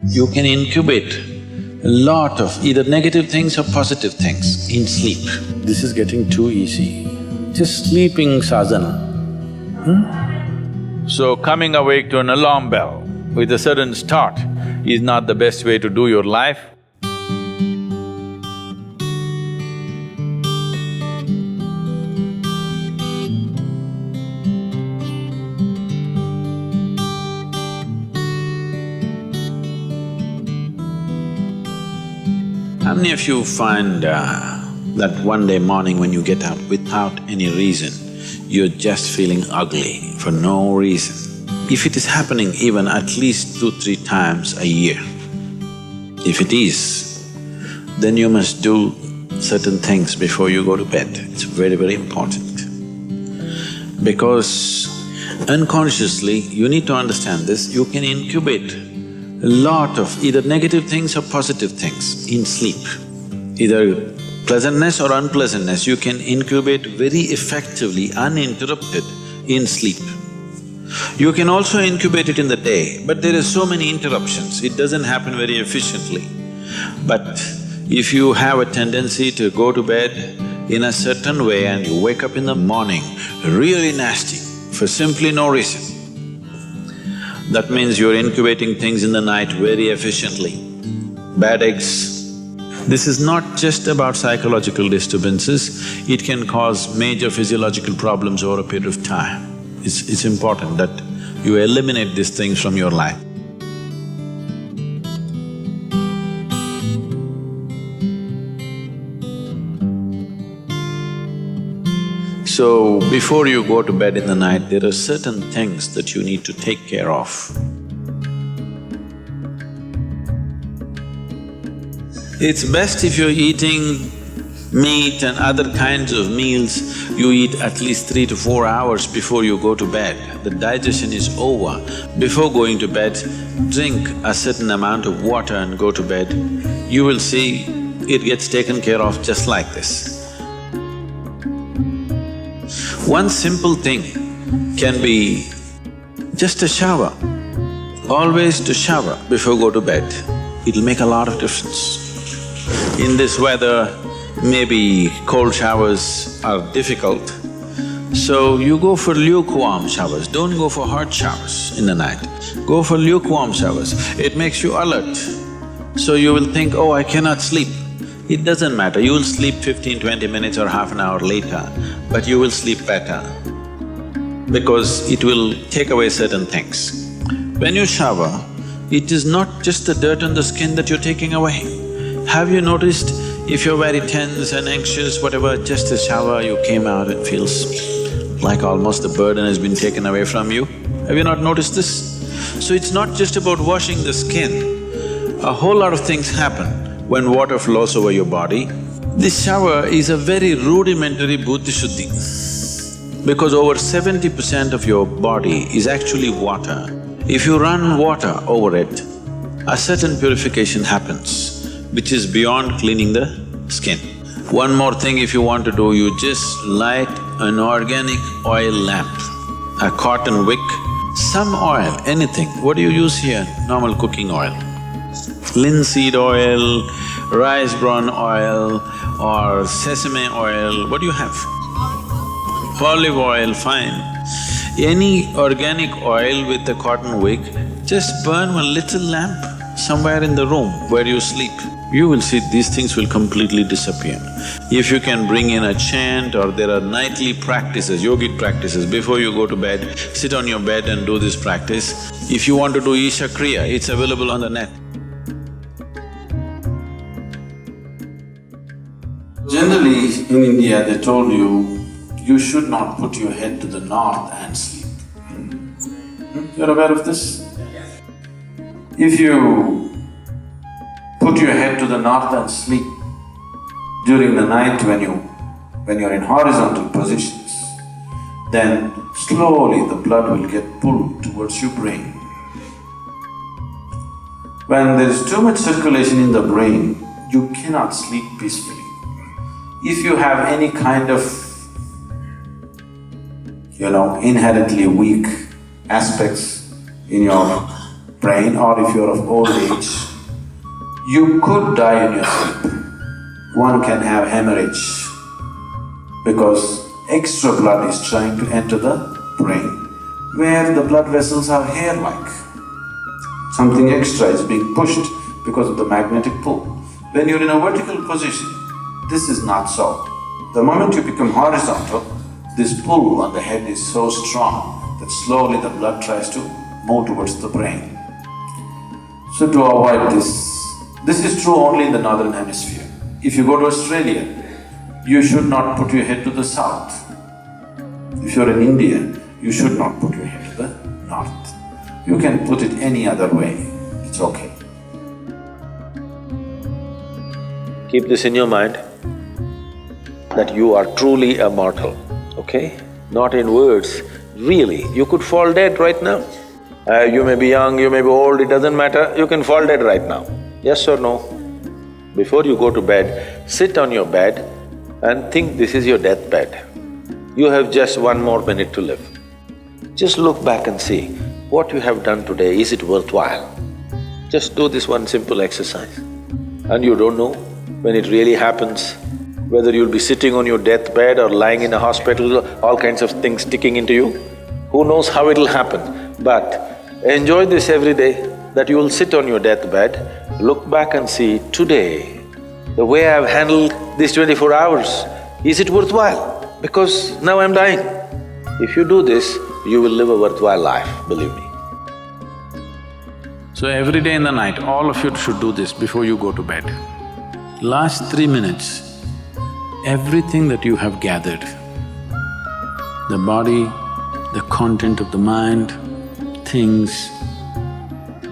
You can incubate a lot of either negative things or positive things in sleep. This is getting too easy. Just sleeping sadhana. So coming awake to an alarm bell with a sudden start is not the best way to do your life. How many of you find that one day morning when you get up without any reason, you're just feeling ugly for no reason? If it is happening even at least 2-3 times a year, if it is, then you must do certain things before you go to bed. It's very, very important. Because unconsciously, you need to understand this, you can incubate a lot of either negative things or positive things in sleep. Either pleasantness or unpleasantness, you can incubate very effectively, uninterrupted in sleep. You can also incubate it in the day, but there are so many interruptions, it doesn't happen very efficiently. But if you have a tendency to go to bed in a certain way and you wake up in the morning really nasty for simply no reason, that means you're incubating things in the night very efficiently. Bad eggs. This is not just about psychological disturbances, it can cause major physiological problems over a period of time. It's important that you eliminate these things from your life. So, before you go to bed in the night, there are certain things that you need to take care of. It's best if you're eating meat and other kinds of meals, you eat at least 3 to 4 hours before you go to bed. The digestion is over. Before going to bed, drink a certain amount of water and go to bed. You will see it gets taken care of just like this. One simple thing can be just a shower. Always to shower before go to bed, it'll make a lot of difference. In this weather, maybe cold showers are difficult, so you go for lukewarm showers, don't go for hot showers in the night. Go for lukewarm showers, it makes you alert. So you will think, oh, I cannot sleep. It doesn't matter, you will sleep 15-20 minutes or half an hour later, but you will sleep better because it will take away certain things. When you shower, it is not just the dirt on the skin that you're taking away. Have you noticed if you're very tense and anxious, whatever, just a shower, you came out, it feels like almost the burden has been taken away from you? Have you not noticed this? So it's not just about washing the skin, a whole lot of things happen when water flows over your body. This shower is a very rudimentary buddhi shuddhi because over 70% of your body is actually water. If you run water over it, a certain purification happens, which is beyond cleaning the skin. One more thing if you want to do, you just light an organic oil lamp, a cotton wick, some oil, anything. What do you use here? Normal cooking oil. Linseed oil, rice bran oil or sesame oil, what do you have? Olive oil, fine. Any organic oil with a cotton wick, just burn one little lamp somewhere in the room where you sleep. You will see these things will completely disappear. If you can bring in a chant or there are nightly practices, yogic practices, before you go to bed, sit on your bed and do this practice. If you want to do Isha Kriya, it's available on the net. Generally, in India, they told you should not put your head to the north and sleep. You're aware of this? If you put your head to the north and sleep during the night when you're in horizontal positions, then slowly the blood will get pulled towards your brain. When there is too much circulation in the brain, you cannot sleep peacefully. If you have any kind of, inherently weak aspects in your brain, or if you're of old age, you could die in your sleep. One can have hemorrhage because extra blood is trying to enter the brain, where the blood vessels are hair-like. Something extra is being pushed because of the magnetic pull. When you're in a vertical position, this is not so. The moment you become horizontal, this pull on the head is so strong that slowly the blood tries to move towards the brain. So to avoid this is true only in the northern hemisphere. If you go to Australia, you should not put your head to the south. If you're in India, you should not put your head to the north. You can put it any other way, it's okay. Keep this in your mind, that you are truly a mortal, okay? Not in words, really, you could fall dead right now. You may be young, you may be old, it doesn't matter, you can fall dead right now. Yes or no? Before you go to bed, sit on your bed and think this is your deathbed. You have just 1 more minute to live. Just look back and see, what you have done today, is it worthwhile? Just do this one simple exercise. And you don't know when it really happens, whether you'll be sitting on your deathbed or lying in a hospital, all kinds of things sticking into you. Who knows how it'll happen? But enjoy this every day, that you will sit on your deathbed, look back and see, today, the way I've handled these 24 hours, is it worthwhile? Because now I'm dying. If you do this, you will live a worthwhile life, believe me. So every day in the night, all of you should do this before you go to bed. Last 3 minutes, everything that you have gathered, the body, the content of the mind, things,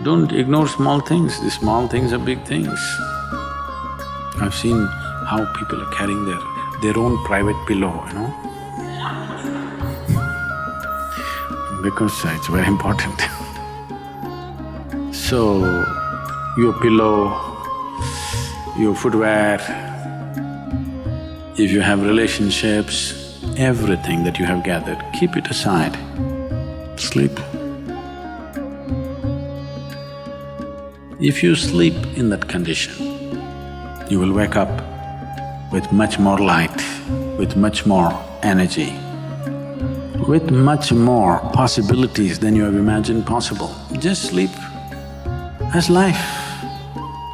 don't ignore small things, the small things are big things. I've seen how people are carrying their own private pillow, you know, because it's very important. So, your pillow, your footwear, if you have relationships, everything that you have gathered, keep it aside, sleep. If you sleep in that condition, you will wake up with much more light, with much more energy, with much more possibilities than you have imagined possible. Just sleep as life,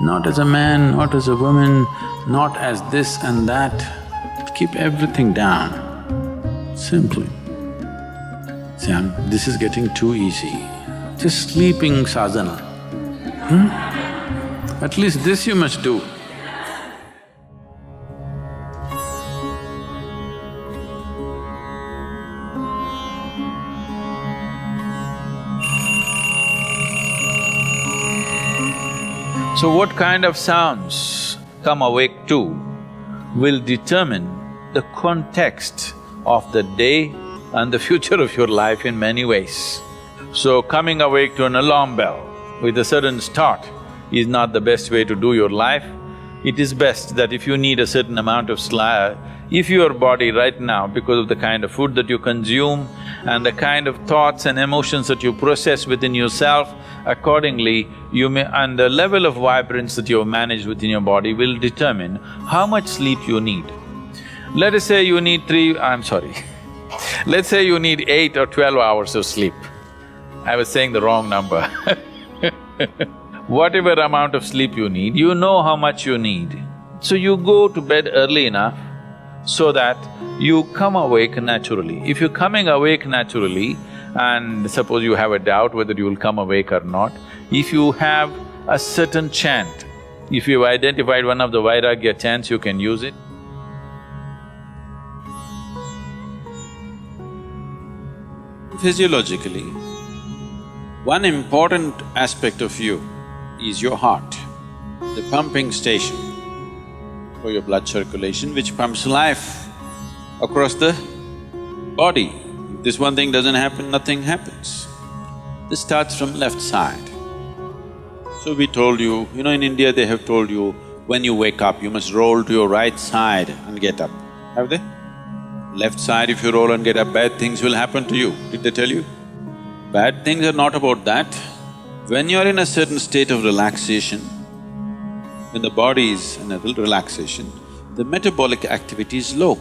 not as a man, not as a woman, not as this and that. Keep everything down, simply. See, this is getting too easy. Just sleeping sadhana. At least this you must do. So what kind of sounds come awake to will determine the context of the day and the future of your life in many ways. So coming awake to an alarm bell with a sudden start is not the best way to do your life. It is best that if you need a certain amount of sleep, if your body right now, because of the kind of food that you consume and the kind of thoughts and emotions that you process within yourself, accordingly you may… and the level of vibrance that you have managed within your body will determine how much sleep you need. Let us say you need let's say you need 8 or 12 hours of sleep. I was saying the wrong number Whatever amount of sleep you need, you know how much you need. So you go to bed early enough so that you come awake naturally. If you're coming awake naturally, and suppose you have a doubt whether you will come awake or not, if you have a certain chant, if you've identified one of the Vairagya chants, you can use it. Physiologically, one important aspect of you is your heart, the pumping station for your blood circulation, which pumps life across the body. If this one thing doesn't happen, nothing happens. This starts from left side. So we told you, in India they have told you, when you wake up, you must roll to your right side and get up. Have they? Left side, if you roll and get up, bad things will happen to you. Did they tell you? Bad things are not about that. When you're in a certain state of relaxation, when the body is in a relaxation, the metabolic activity is low.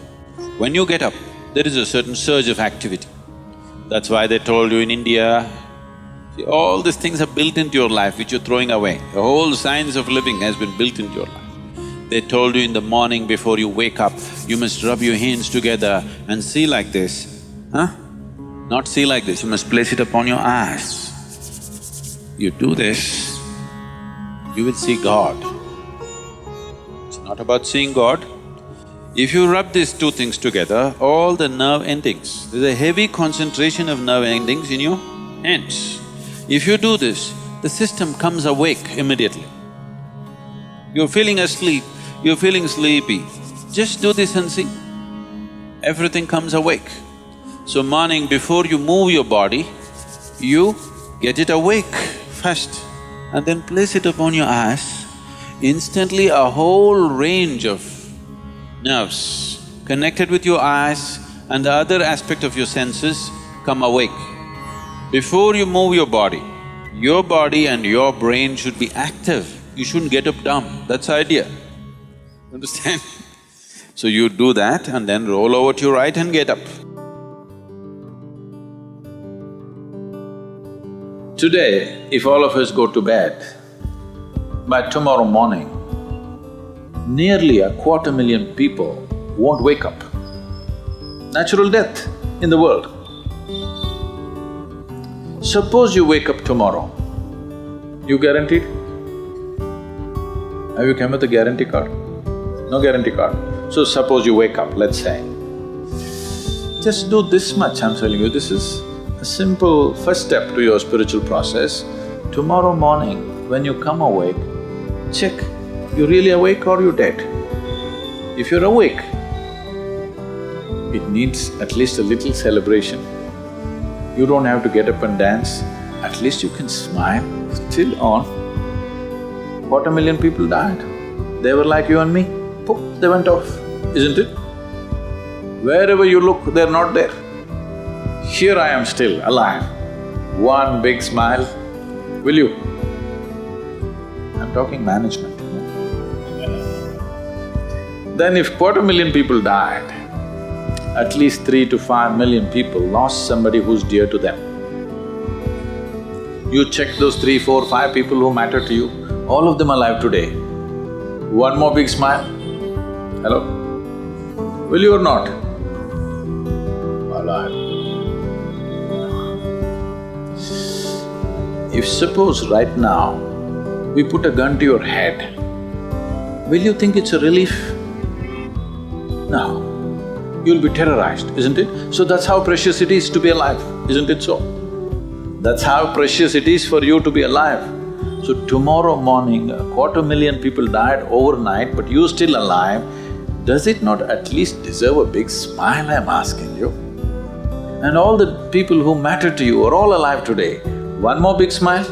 When you get up, there is a certain surge of activity. That's why they told you in India, see, all these things are built into your life which you're throwing away. The whole science of living has been built into your life. They told you in the morning before you wake up, you must rub your hands together and see like this, huh? Not see like this, you must place it upon your eyes. You do this, you will see God. It's not about seeing God. If you rub these two things together, all the nerve endings, there's a heavy concentration of nerve endings in your hands. If you do this, the system comes awake immediately. You're feeling asleep, you're feeling sleepy, just do this and see. Everything comes awake. So morning before you move your body, you get it awake first and then place it upon your eyes. Instantly a whole range of nerves connected with your eyes and the other aspect of your senses come awake. Before you move your body and your brain should be active. You shouldn't get up dumb, that's the idea. Understand? So you do that and then roll over to your right and get up. Today, if all of us go to bed, by tomorrow morning, nearly 250,000 people won't wake up. Natural death in the world. Suppose you wake up tomorrow, you guaranteed? Have you come with a guarantee card? No guarantee card. So suppose you wake up, let's say. Just do this much, I'm telling you, this is a simple first step to your spiritual process. Tomorrow morning, when you come awake, check, you really awake or you dead? If you're awake, it needs at least a little celebration. You don't have to get up and dance, at least you can smile, still on. 250,000 people died. They were like you and me, poof, they went off, isn't it? Wherever you look, they're not there. Here I am still, alive. One big smile, will you? I'm talking management, you know? Then if 250,000 people died, at least 3 to 5 million people lost somebody who's dear to them. You check those 3, 4, 5 people who matter to you, all of them alive today. One more big smile, hello? Will you or not? Alive. If suppose right now, we put a gun to your head, will you think it's a relief? No. You'll be terrorized, isn't it? So that's how precious it is to be alive, isn't it so? That's how precious it is for you to be alive. So tomorrow morning, 250,000 people died overnight, but you're still alive. Does it not at least deserve a big smile, I'm asking you? And all the people who matter to you are all alive today. One more big smile?